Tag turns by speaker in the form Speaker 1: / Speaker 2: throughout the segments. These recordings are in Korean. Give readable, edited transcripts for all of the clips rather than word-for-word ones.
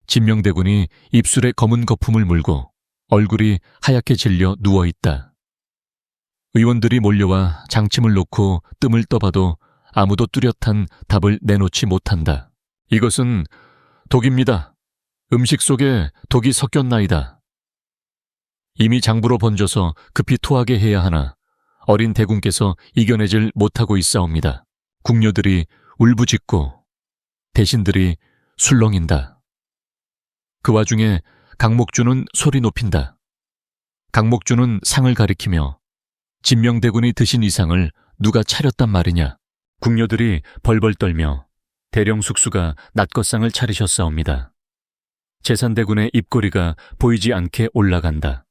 Speaker 1: 진명대군이 입술에 검은 거품을 물고 얼굴이 하얗게 질려 누워있다. 의원들이 몰려와 장침을 놓고 뜸을 떠봐도 아무도 뚜렷한 답을 내놓지 못한다. 이것은 독입니다. 음식 속에 독이 섞였나이다. 이미 장부로 번져서 급히 토하게 해야 하나 어린 대군께서 이겨내질 못하고 있사옵니다. 궁녀들이 울부짖고 대신들이 술렁인다. 그 와중에 강목주는 소리 높인다. 강목주는 상을 가리키며 진명대군이 드신 이 상을 누가 차렸단 말이냐. 궁녀들이 벌벌 떨며 대령숙수가 낫것상을 차리셨사옵니다. 제산대군의 입꼬리가 보이지 않게 올라간다.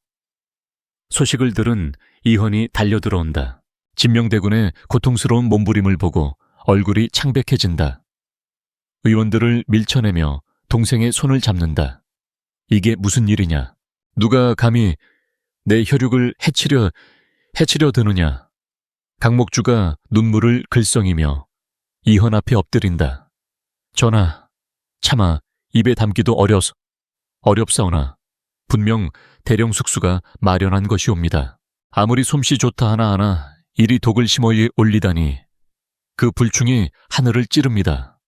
Speaker 1: 소식을 들은 이헌이 달려들어온다. 진명대군의 고통스러운 몸부림을 보고 얼굴이 창백해진다. 의원들을 밀쳐내며 동생의 손을 잡는다. 이게 무슨 일이냐? 누가 감히 내 혈육을 해치려 드느냐? 강목주가 눈물을 글썽이며 이헌 앞에 엎드린다. 전하, 차마 입에 담기도 어렵사오나 분명 대령숙수가 마련한 것이옵니다. 아무리 솜씨 좋다 하나하나 이리 독을 심어 올리다니 그 불충이 하늘을 찌릅니다.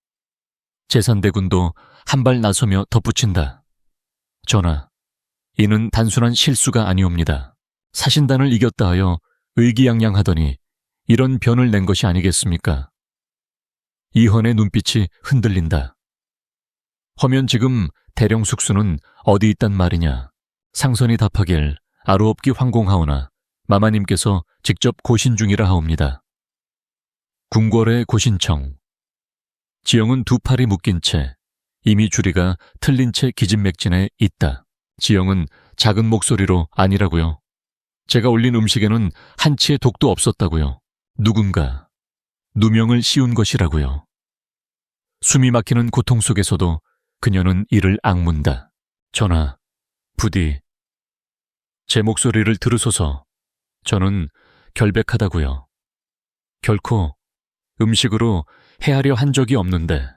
Speaker 1: 제산대군도 한 발 나서며 덧붙인다. 전하, 이는 단순한 실수가 아니옵니다. 사신단을 이겼다 하여 의기양양하더니 이런 변을 낸 것이 아니겠습니까? 이헌의 눈빛이 흔들린다. 허면 지금 대령숙수는 어디 있단 말이냐? 상선이 답하길 아루옵기 황공하오나 마마님께서 직접 고신 중이라 하옵니다. 궁궐의 고신청. 지영은 두 팔이 묶인 채 이미 주리가 틀린 채 기진맥진해 있다. 지영은 작은 목소리로 아니라고요. 제가 올린 음식에는 한치의 독도 없었다고요. 누군가 누명을 씌운 것이라고요. 숨이 막히는 고통 속에서도 그녀는 이를 악문다. 전하, 부디 제 목소리를 들으소서. 저는 결백하다고요. 결코 음식으로 해하려 한 적이 없는데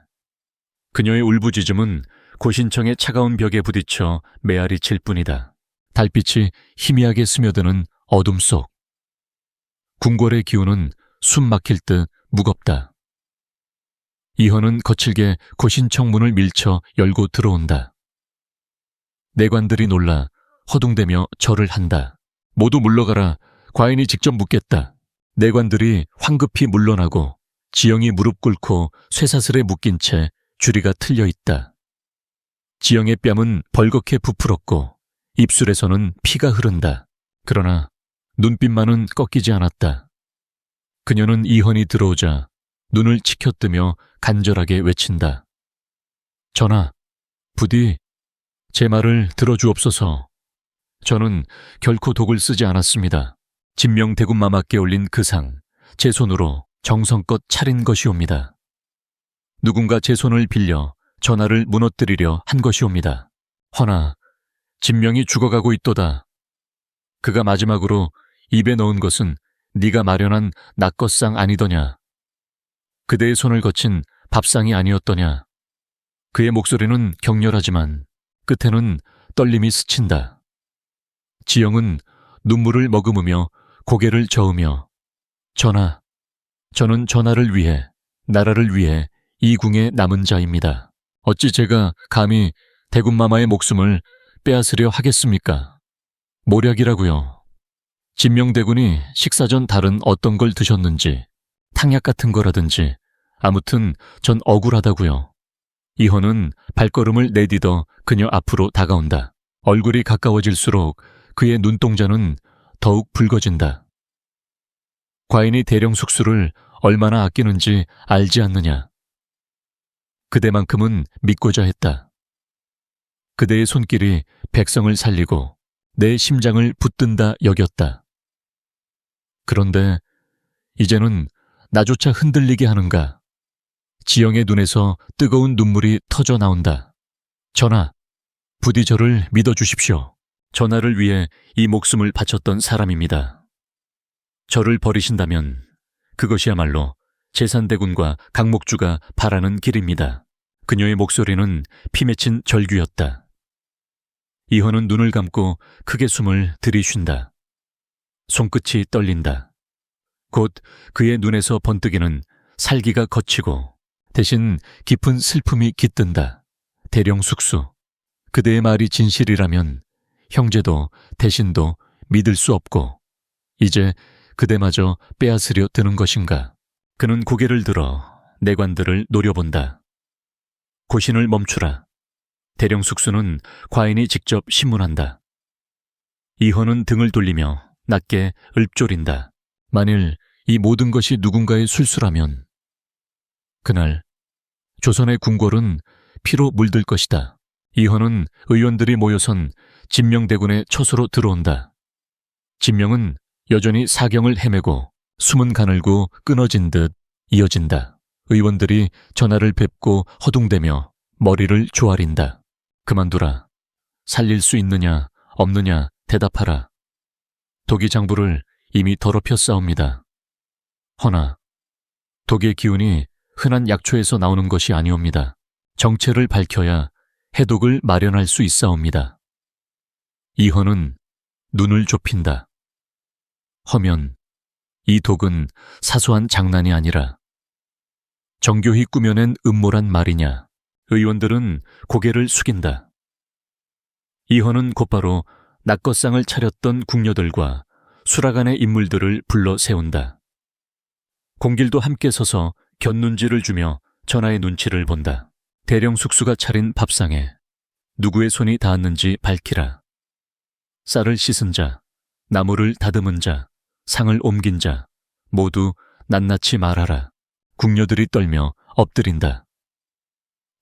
Speaker 1: 그녀의 울부짖음은 고신청의 차가운 벽에 부딪혀 메아리 칠 뿐이다. 달빛이 희미하게 스며드는 어둠 속 궁궐의 기운은 숨 막힐 듯 무겁다. 이헌은 거칠게 고신청 문을 밀쳐 열고 들어온다. 내관들이 놀라 허둥대며 절을 한다. 모두 물러가라. 과인이 직접 묻겠다. 내관들이 황급히 물러나고 지영이 무릎 꿇고 쇠사슬에 묶인 채 주리가 틀려 있다. 지영의 뺨은 벌겋게 부풀었고 입술에서는 피가 흐른다. 그러나 눈빛만은 꺾이지 않았다. 그녀는 이헌이 들어오자 눈을 치켜뜨며 간절하게 외친다. 전하, 부디 제 말을 들어주옵소서. 저는 결코 독을 쓰지 않았습니다. 진명대군 마마께 올린 그 상, 제 손으로 정성껏 차린 것이옵니다. 누군가 제 손을 빌려 전하를 무너뜨리려 한 것이옵니다. 허나 진명이 죽어가고 있도다. 그가 마지막으로 입에 넣은 것은 네가 마련한 낫것상 아니더냐. 그대의 손을 거친 밥상이 아니었더냐. 그의 목소리는 격렬하지만 끝에는 떨림이 스친다. 지영은 눈물을 머금으며 고개를 저으며 전하, 저는 전하를 위해, 나라를 위해 이 궁에 남은 자입니다. 어찌 제가 감히 대군마마의 목숨을 빼앗으려 하겠습니까? 모략이라고요. 진명대군이 식사 전 다른 어떤 걸 드셨는지, 탕약 같은 거라든지 아무튼 전 억울하다고요. 이헌은 발걸음을 내디뎌 그녀 앞으로 다가온다. 얼굴이 가까워질수록 그의 눈동자는 더욱 붉어진다. 과인이 대령숙수를 얼마나 아끼는지 알지 않느냐. 그대만큼은 믿고자 했다. 그대의 손길이 백성을 살리고 내 심장을 붙든다 여겼다. 그런데 이제는 나조차 흔들리게 하는가. 지영의 눈에서 뜨거운 눈물이 터져 나온다. 전하, 부디 저를 믿어주십시오. 전하를 위해 이 목숨을 바쳤던 사람입니다. 저를 버리신다면 그것이야말로 제산대군과 강목주가 바라는 길입니다. 그녀의 목소리는 피 맺힌 절규였다. 이헌은 눈을 감고 크게 숨을 들이쉰다. 손끝이 떨린다. 곧 그의 눈에서 번뜩이는 살기가 걷히고 대신 깊은 슬픔이 깃든다. 대령숙수, 그대의 말이 진실이라면 형제도 대신도 믿을 수 없고 이제 그대마저 빼앗으려 드는 것인가. 그는 고개를 들어 내관들을 노려본다. 고신을 멈추라. 대령숙수는 과인이 직접 신문한다. 이헌은 등을 돌리며 낮게 읊조린다. 만일 이 모든 것이 누군가의 술수라면 그날 조선의 궁궐은 피로 물들 것이다. 이헌은 의원들이 모여선 진명대군의 처소로 들어온다. 진명은 여전히 사경을 헤매고 숨은 가늘고 끊어진 듯 이어진다. 의원들이 전하를 뵙고 허둥대며 머리를 조아린다. 그만두라. 살릴 수 있느냐 없느냐 대답하라. 독이 장부를 이미 더럽혀 싸웁니다. 허나 독의 기운이 흔한 약초에서 나오는 것이 아니옵니다. 정체를 밝혀야 해독을 마련할 수 있사옵니다. 이헌은 눈을 좁힌다. 허면 이 독은 사소한 장난이 아니라 정교히 꾸며낸 음모란 말이냐. 의원들은 고개를 숙인다. 이헌은 곧바로 낙거상을 차렸던 궁녀들과 수락안의 인물들을 불러 세운다. 공길도 함께 서서 곁눈질을 주며 전하의 눈치를 본다. 대령숙수가 차린 밥상에 누구의 손이 닿았는지 밝히라. 쌀을 씻은 자, 나무를 다듬은 자, 상을 옮긴 자 모두 낱낱이 말하라. 궁녀들이 떨며 엎드린다.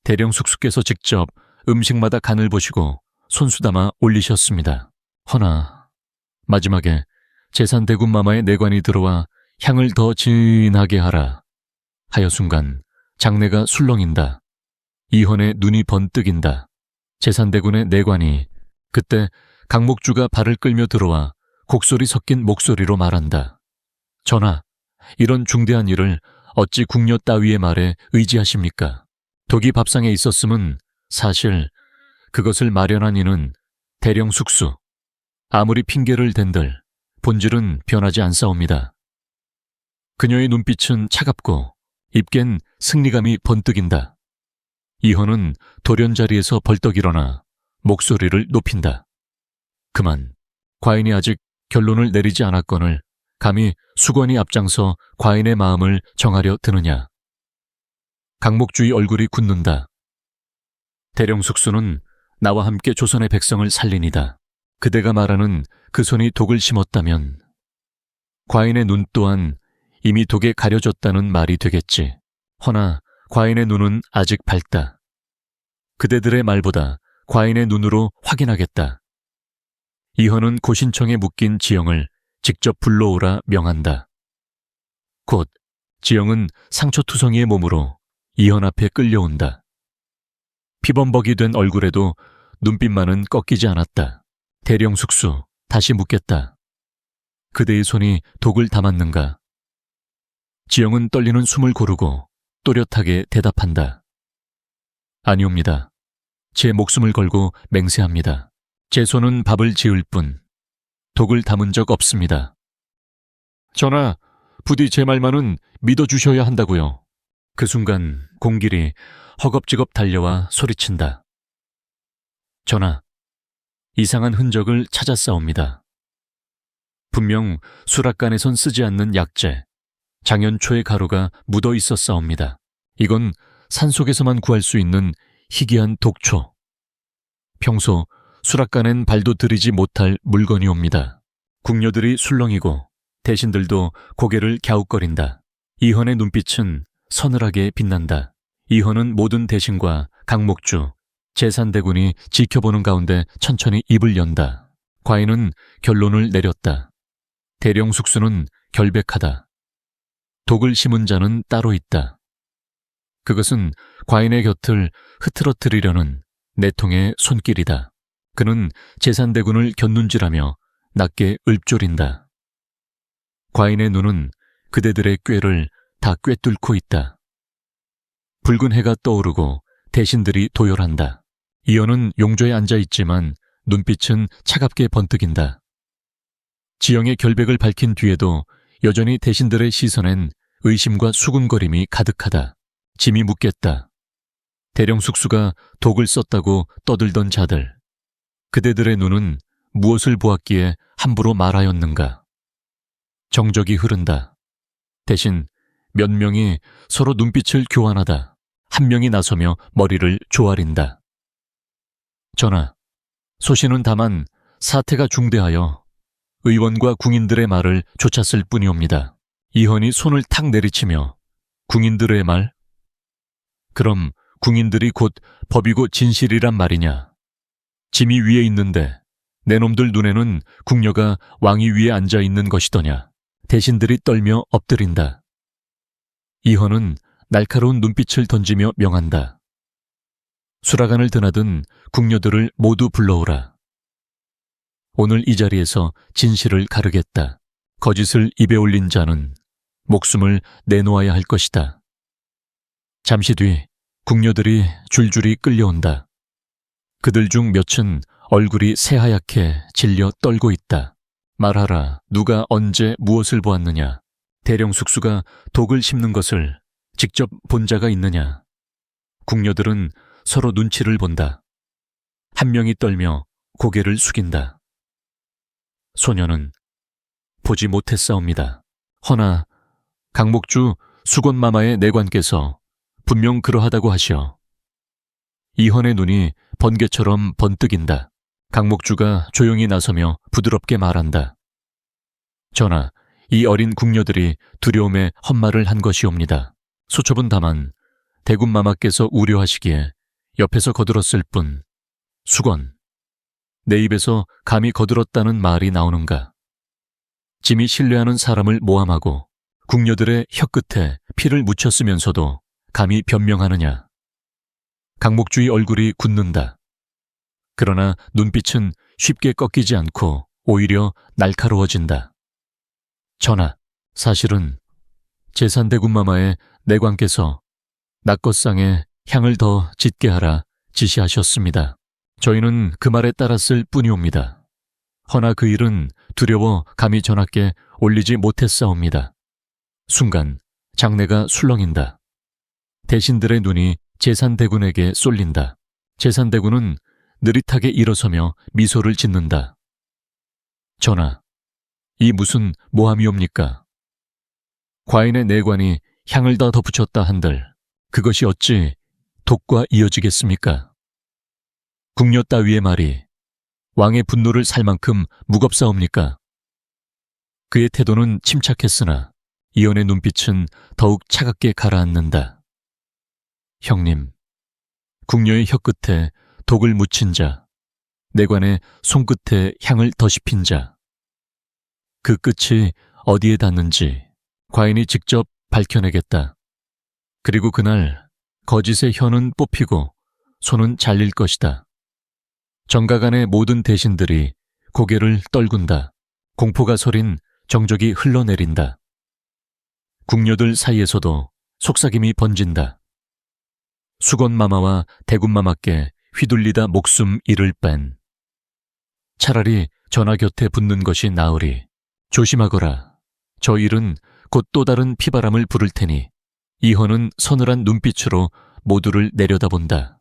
Speaker 1: 대령숙수께서 직접 음식마다 간을 보시고 손수담아 올리셨습니다. 허나 마지막에 제산대군마마의 내관이 들어와 향을 더 진하게 하라 하여 순간 장내가 술렁인다. 이헌의 눈이 번뜩인다. 제산대군의 내관이 그때 강목주가 발을 끌며 들어와 곡소리 섞인 목소리로 말한다. 전하, 이런 중대한 일을 어찌 궁녀 따위의 말에 의지하십니까? 독이 밥상에 있었음은 사실 그것을 마련한 이는 대령숙수. 아무리 핑계를 댄들 본질은 변하지 않사옵니다. 그녀의 눈빛은 차갑고 입겐 승리감이 번뜩인다. 이헌은 돌연자리에서 벌떡 일어나 목소리를 높인다. 그만, 과인이 아직 결론을 내리지 않았거늘 감히 수건이 앞장서 과인의 마음을 정하려 드느냐. 강목주의 얼굴이 굳는다. 대령숙수는 나와 함께 조선의 백성을 살리니다. 그대가 말하는 그 손이 독을 심었다면 과인의 눈 또한 이미 독에 가려졌다는 말이 되겠지. 허나 과인의 눈은 아직 밝다. 그대들의 말보다 과인의 눈으로 확인하겠다. 이헌은 고신청에 묶인 지영을 직접 불러오라 명한다. 곧 지영은 상처투성이의 몸으로 이헌 앞에 끌려온다. 피범벅이 된 얼굴에도 눈빛만은 꺾이지 않았다. 대령숙수, 다시 묻겠다. 그대의 손이 독을 담았는가? 지영은 떨리는 숨을 고르고 또렷하게 대답한다. 아니옵니다. 제 목숨을 걸고 맹세합니다. 제 손은 밥을 지을 뿐 독을 담은 적 없습니다. 전하, 부디 제 말만은 믿어주셔야 한다고요. 그 순간 공길이 허겁지겁 달려와 소리친다. 전하, 이상한 흔적을 찾았사옵니다. 분명 수락간에선 쓰지 않는 약재, 장연초의 가루가 묻어 있었사옵니다. 이건 산속에서만 구할 수 있는 희귀한 독초. 평소 수락간엔 발도 들이지 못할 물건이옵니다. 궁녀들이 술렁이고 대신들도 고개를 갸웃거린다. 이헌의 눈빛은 서늘하게 빛난다. 이헌은 모든 대신과 강목주, 제산대군이 지켜보는 가운데 천천히 입을 연다. 과인은 결론을 내렸다. 대령숙수는 결백하다. 독을 심은 자는 따로 있다. 그것은 과인의 곁을 흐트러뜨리려는 내통의 손길이다. 그는 제산대군을 곁눈질하며 낮게 읊조린다. 과인의 눈은 그대들의 꾀를 다 꿰뚫고 있다. 붉은 해가 떠오르고 대신들이 도열한다. 이현은 용조에 앉아있지만 눈빛은 차갑게 번뜩인다. 지영의 결백을 밝힌 뒤에도 여전히 대신들의 시선엔 의심과 수군거림이 가득하다. 짐이 묻겠다. 대령숙수가 독을 썼다고 떠들던 자들. 그대들의 눈은 무엇을 보았기에 함부로 말하였는가. 정적이 흐른다. 대신 몇 명이 서로 눈빛을 교환하다. 한 명이 나서며 머리를 조아린다. 전하, 소신은 다만 사태가 중대하여 의원과 궁인들의 말을 좇았을 뿐이옵니다. 이헌이 손을 탁 내리치며 궁인들의 말? 그럼 궁인들이 곧 법이고 진실이란 말이냐? 짐이 위에 있는데 내 놈들 눈에는 궁녀가 왕위 위에 앉아있는 것이더냐? 대신들이 떨며 엎드린다. 이헌은 날카로운 눈빛을 던지며 명한다. 수라간을 드나든 궁녀들을 모두 불러오라. 오늘 이 자리에서 진실을 가르겠다. 거짓을 입에 올린 자는 목숨을 내놓아야 할 것이다. 잠시 뒤 궁녀들이 줄줄이 끌려온다. 그들 중 몇은 얼굴이 새하얗게 질려 떨고 있다. 말하라, 누가 언제 무엇을 보았느냐? 대령숙수가 독을 심는 것을 직접 본 자가 있느냐? 궁녀들은 서로 눈치를 본다. 한 명이 떨며 고개를 숙인다. 소녀는 보지 못했사옵니다. 허나 강목주 수곤마마의 내관께서 분명 그러하다고 하시오. 이헌의 눈이 번개처럼 번뜩인다. 강목주가 조용히 나서며 부드럽게 말한다. 전하, 이 어린 궁녀들이 두려움에 헛말을 한 것이옵니다. 소첩은 다만 대군마마께서 우려하시기에 옆에서 거들었을 뿐. 수건, 내 입에서 감히 거들었다는 말이 나오는가? 짐이 신뢰하는 사람을 모함하고 궁녀들의 혀끝에 피를 묻혔으면서도 감히 변명하느냐? 강목주의 얼굴이 굳는다. 그러나 눈빛은 쉽게 꺾이지 않고 오히려 날카로워진다. 전하, 사실은 제산대군마마의 내관께서 낙것상에 향을 더 짙게 하라 지시하셨습니다. 저희는 그 말에 따랐을 뿐이옵니다. 허나 그 일은 두려워 감히 전하께 올리지 못했사옵니다. 순간 장내가 술렁인다. 대신들의 눈이 제산대군에게 쏠린다. 제산대군은 느릿하게 일어서며 미소를 짓는다. 전하, 이 무슨 모함이옵니까? 과인의 내관이 향을 더 덧붙였다 한들 그것이 어찌 독과 이어지겠습니까? 궁녀 따위의 말이 왕의 분노를 살 만큼 무겁사옵니까? 그의 태도는 침착했으나 이연의 눈빛은 더욱 차갑게 가라앉는다. 형님, 궁녀의 혀끝에 독을 묻힌 자, 내관의 손끝에 향을 더씹힌 자, 그 끝이 어디에 닿는지 과인이 직접 밝혀내겠다. 그리고 그날 거짓의 혀는 뽑히고 손은 잘릴 것이다. 정가간의 모든 대신들이 고개를 떨군다. 공포가 서린 정적이 흘러내린다. 궁녀들 사이에서도 속삭임이 번진다. 수건마마와 대군마마께 휘둘리다 목숨 잃을 뺀. 차라리 전하 곁에 붙는 것이 나으리. 조심하거라. 저 일은 곧 또 다른 피바람을 부를 테니 이헌은 서늘한 눈빛으로 모두를 내려다본다.